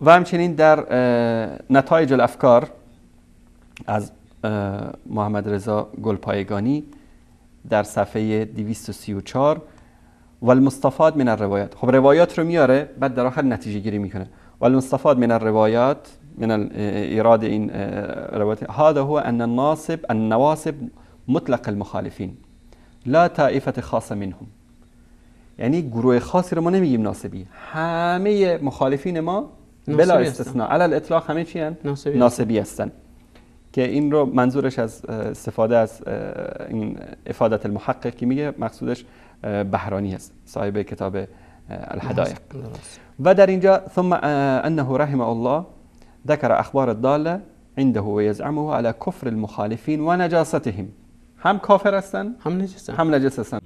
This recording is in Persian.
و همچنین در نتایج الافکار از محمد رضا گلپایگانی در صفحه 234 و المستفاد من الروایات، خب روایات رو میاره بعد در آخر نتیجه گیری میکنه. و المستفاد من الروایات من ایراد این روایات هذا هو ان النواصب مطلق المخالفین لا طائفه خاصه منهم، یعنی گروه خاصی رو ما نمیگیم ناصبی، همه مخالفین ما بلا استثناء علی الاطلاق همه چی هستن؟ ناصبی هستن. که این رو منظورش از استفاده از این افادت المحقق که میگه مقصودش بهرانی است، صاحب کتاب الحدائق. و در اینجا ثم انه رحمه الله ذکر اخبار الضاله عنده و یزعمه على کفر المخالفین و نجاستهم، هم کافر هستن هم نجس هستن.